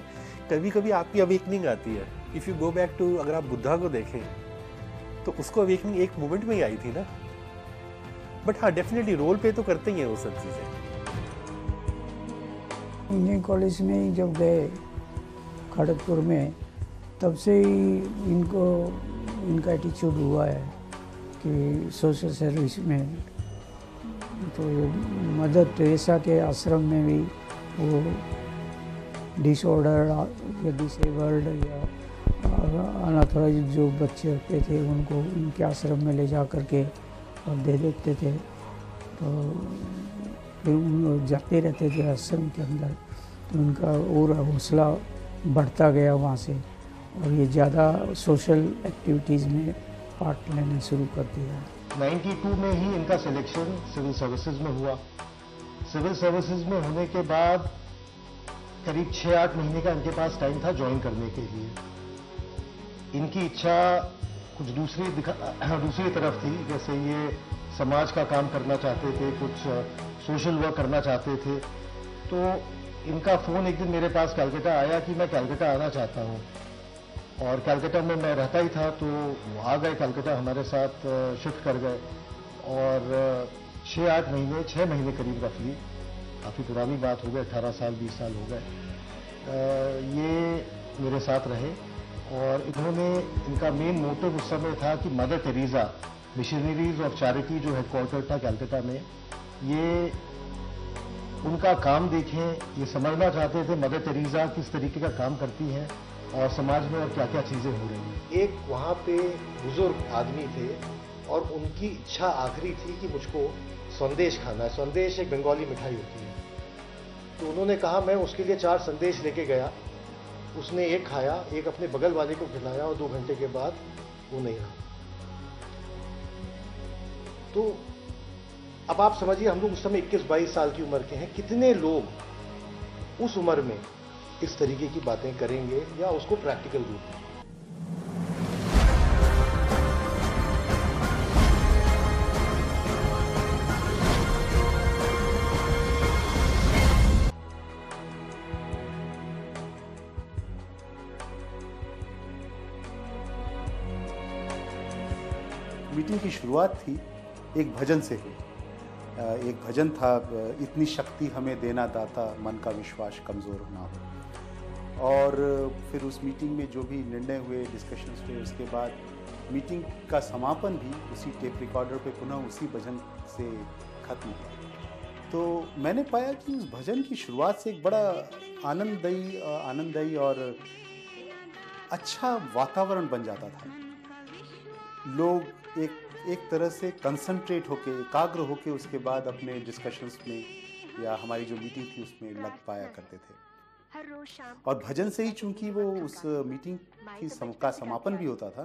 कभी कभी आपकी अवेकनिंग आती है। If you go back to, अगर आप बुद्धा को देखें तो उसको अवेकनिंग एक मोमेंट में ही आई थी ना। बट हाँ, डेफिनेटली रोल पे तो करते ही हैं वो सब चीज़ें। इंजीनियरिंग कॉलेज में जब गए खड़गपुर में, तब से ही इनका एटीट्यूड हुआ है कि सोशल सर्विस में। तो मदर टेरेसा के आश्रम में भी वो डिसऑर्डर या डिसेबल्ड या अनऑथराइज्ड जो बच्चे होते थे उनको उनके आश्रम में ले जा करके और दे देते थे। तो फिर उन लोग जाते रहते थे आश्रम के अंदर, तो उनका और हौसला बढ़ता गया वहाँ से, और ये ज़्यादा सोशल एक्टिविटीज़ में पार्ट लेना शुरू कर दिया। 92 में ही इनका सिलेक्शन सिविल सर्विसेज में हुआ। सिविल सर्विसेज में होने के बाद करीब 6-8 महीने का इनके पास टाइम था ज्वाइन करने के लिए। इनकी इच्छा कुछ दूसरी तरफ थी, जैसे ये समाज का काम करना चाहते थे, कुछ सोशल वर्क करना चाहते थे। तो इनका फ़ोन एक दिन मेरे पास कलकत्ता आया कि मैं कलकत्ता आना चाहता हूँ, और कलकत्ता में मैं रहता ही था, तो वो आ गए कलकत्ता, हमारे साथ शिफ्ट कर गए। और 6 महीने करीब रफली, काफ़ी पुरानी बात हो गई, 18 साल 20 साल हो गए, ये मेरे साथ रहे। और इनका मेन मोटिव उस समय था कि mother Teresa missionaries of charity जो हेडक्वार्टर था कलकत्ता में, ये उनका काम देखें, ये समझना चाहते थे मदर टेरेसा किस तरीके का काम करती हैं और समाज में और क्या क्या चीज़ें हो रही हैं। एक वहाँ पे बुजुर्ग आदमी थे और उनकी इच्छा आखिरी थी कि मुझको संदेश खाना है। संदेश एक बंगाली मिठाई होती है। तो उन्होंने कहा, मैं उसके लिए 4 संदेश लेके गया। उसने एक खाया, एक अपने बगल वाले को खिलाया, और 2 घंटे के बाद वो नहीं रहा। तो अब आप समझिए, हम लोग उस समय 21-22 साल की उम्र के हैं, कितने लोग उस उम्र में इस तरीके की बातें करेंगे या उसको प्रैक्टिकल रूप में। मीटिंग की शुरुआत थी एक भजन से हुई। एक भजन था, इतनी शक्ति हमें देना दाता, मन का विश्वास कमज़ोर ना हो। और फिर उस मीटिंग में जो भी निर्णय हुए, डिस्कशंस हुए, उसके बाद मीटिंग का समापन भी उसी टेप रिकॉर्डर पे पुनः उसी भजन से खत्म हुआ। तो मैंने पाया कि उस भजन की शुरुआत से एक बड़ा आनंददायी और अच्छा वातावरण बन जाता था। लोग एक एक तरह से कंसंट्रेट होके, एकाग्र होके उसके बाद अपने डिस्कशंस में या हमारी जो मीटिंग थी उसमें लग पाया करते थे। और भजन से ही चूंकि वो उस मीटिंग का समापन भी होता था,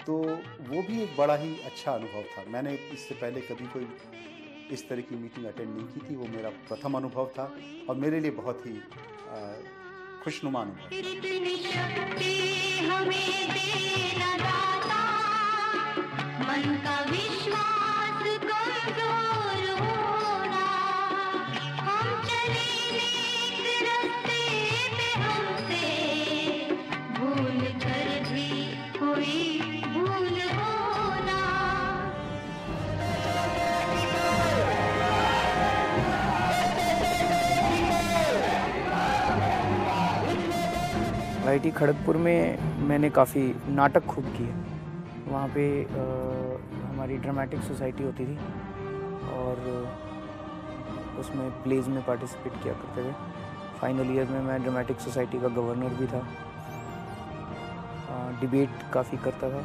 तो वो भी एक बड़ा ही अच्छा अनुभव था। मैंने इससे पहले कभी कोई इस तरह की मीटिंग अटेंड नहीं की थी, वो मेरा प्रथम अनुभव था और मेरे लिए बहुत ही खुशनुमा अनुभव। मन का विश्वास कमजोर होना, हम चले नेक रास्ते पे, हमसे भूल कर भी कोई भूल होना। IIT खड़गपुर में मैंने काफ़ी नाटक खूब किए। वहाँ पे हमारी ड्रामेटिक सोसाइटी होती थी और उसमें प्लेज में पार्टिसिपेट किया करते थे। फाइनल ईयर में मैं ड्रामेटिक सोसाइटी का गवर्नर भी था। डिबेट काफ़ी करता था।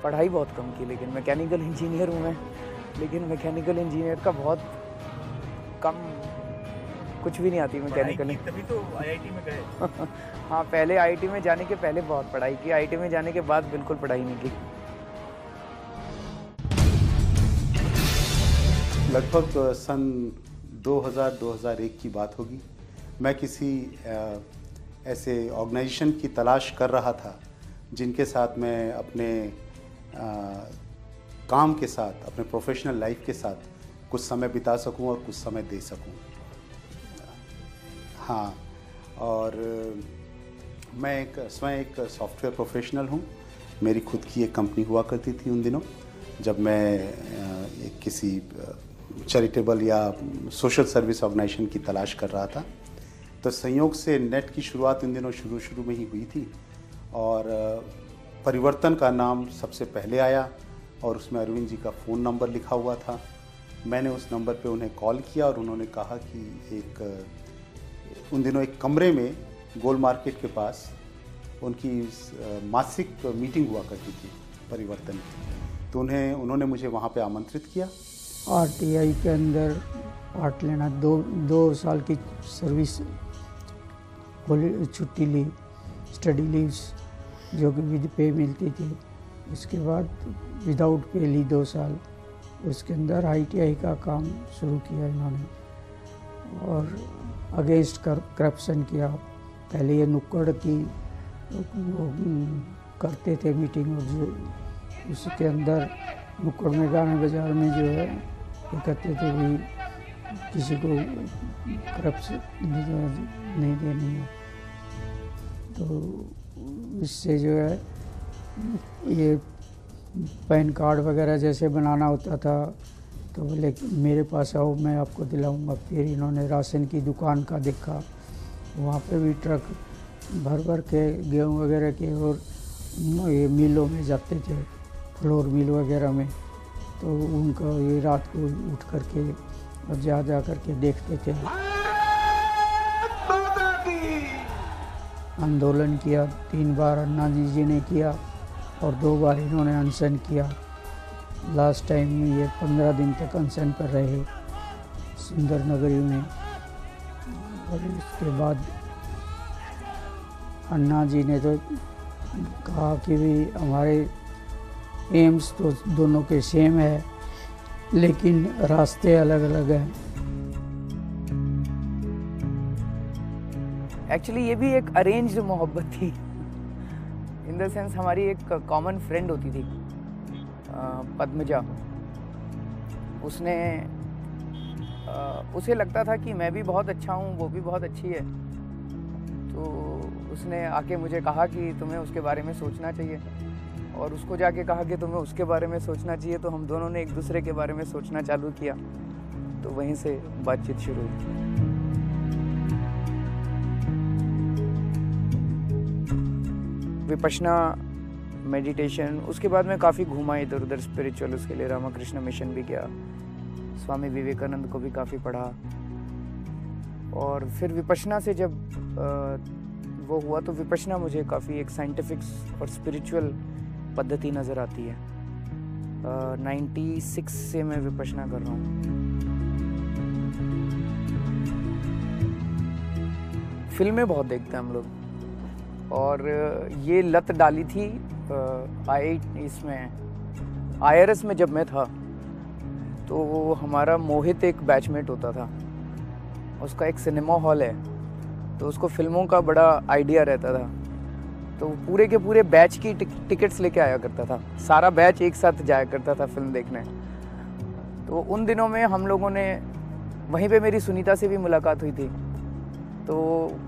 पढ़ाई बहुत कम की, लेकिन मैकेनिकल इंजीनियर हूँ मैं, लेकिन मैकेनिकल इंजीनियर का बहुत कम, कुछ भी नहीं आती मैकेनिकल। तभी तो IIT में गए। हाँ, पहले IIT में जाने के पहले बहुत पढ़ाई की, IIT में जाने के बाद बिल्कुल पढ़ाई नहीं की। लगभग सन 2000-2001 की बात होगी। मैं किसी ऐसे ऑर्गेनाइजेशन की तलाश कर रहा था जिनके साथ मैं अपने काम के साथ, अपने प्रोफेशनल लाइफ के साथ कुछ समय बिता सकूं और कुछ समय दे सकूं। हाँ, और मैं स्वयं एक सॉफ्टवेयर प्रोफेशनल हूँ। मेरी खुद की एक कंपनी हुआ करती थी उन दिनों, जब मैं एक किसी चैरिटेबल या सोशल सर्विस ऑर्गेनाइजेशन की तलाश कर रहा था। तो संयोग से नेट की शुरुआत इन दिनों शुरू में ही हुई थी और परिवर्तन का नाम सबसे पहले आया और उसमें अरविंद जी का फ़ोन नंबर लिखा हुआ था। मैंने उस नंबर पे उन्हें कॉल किया और उन्होंने कहा कि उन दिनों एक कमरे में गोल मार्केट के पास उनकी मासिक मीटिंग हुआ करती थी परिवर्तन की, तो उन्होंने मुझे वहाँ पे आमंत्रित किया। RTI के अंदर पार्ट लेना, दो साल की सर्विस छुट्टी ली, स्टडी लीव्स जो कि विद पे मिलती थी। उसके बाद विदाउट पे ली 2 साल। उसके अंदर ITI का काम शुरू किया इन्होंने और अगेंस्ट करप्शन किया। पहले ये नुक्कड़ की वो करते थे मीटिंग, और जो उसके अंदर नुक्कड़ में गाने बाजार में जो है ये कहते थे भी किसी को करप्शन नहीं देनी है। तो इससे जो है ये पैन कार्ड वगैरह जैसे बनाना होता था तो बोले मेरे पास आओ, मैं आपको दिलाऊंगा। फिर इन्होंने राशन की दुकान का देखा, वहाँ पे भी ट्रक भर के गेहूँ वगैरह के और ये मिलों में जाते थे, फ्लोर मिल वगैरह में। तो उनका ये रात को उठ करके और जा करके देखते थे। आंदोलन किया 3 बार अन्ना जी ने किया और 2 बार इन्होंने अनशन किया। लास्ट टाइम में ये 15 दिन तक अनशन पर रहे सुंदर नगरी में। और इसके बाद अन्ना जी ने तो कहा कि भी हमारे एम्स तो दोनों के सेम है, लेकिन रास्ते अलग अलग हैं। एक्चुअली ये भी एक अरेंज्ड मोहब्बत थी। इन द सेंस हमारी एक कॉमन फ्रेंड होती थी पद्मजा। उसे लगता था कि मैं भी बहुत अच्छा हूँ, वो भी बहुत अच्छी है। तो उसने आके मुझे कहा कि तुम्हें उसके बारे में सोचना चाहिए, और उसको जाके कहा कि तुम्हें उसके बारे में सोचना चाहिए। तो हम दोनों ने एक दूसरे के बारे में सोचना चालू किया, तो वहीं से बातचीत शुरू हुई। विपश्यना, मेडिटेशन, उसके बाद मैं काफ़ी घूमा इधर उधर स्पिरिचुअल। उसके लिए रामकृष्ण मिशन भी गया, स्वामी विवेकानंद को भी काफ़ी पढ़ा। और फिर विपश्यना से जब वो हुआ तो विपश्यना मुझे काफ़ी एक साइंटिफिक और स्पिरिचुअल पद्धति नज़र आती है। 96 से मैं विपश्यना कर रहा हूँ। फिल्में बहुत देखते हैं हम लोग, और ये लत डाली थी इसमें IRS में जब मैं था, तो हमारा मोहित एक बैचमेट होता था, उसका एक सिनेमा हॉल है, तो उसको फिल्मों का बड़ा आइडिया रहता था, तो पूरे के पूरे बैच की टिकट्स लेके आया करता था, सारा बैच एक साथ जाया करता था फिल्म देखने। तो उन दिनों में हम लोगों ने, वहीं पे मेरी सुनीता से भी मुलाकात हुई थी, तो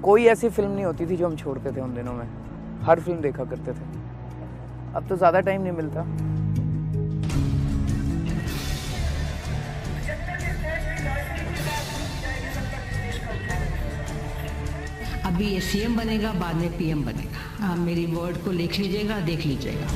कोई ऐसी फिल्म नहीं होती थी जो हम छोड़ते थे उन दिनों में, हर फिल्म देखा करते थे। अब तो ज़्यादा टाइम नहीं मिलता। अभी ये CM बनेगा, बाद में PM बनेगा। आप मेरी वर्ड को लिख लीजिएगा, देख लीजिएगा।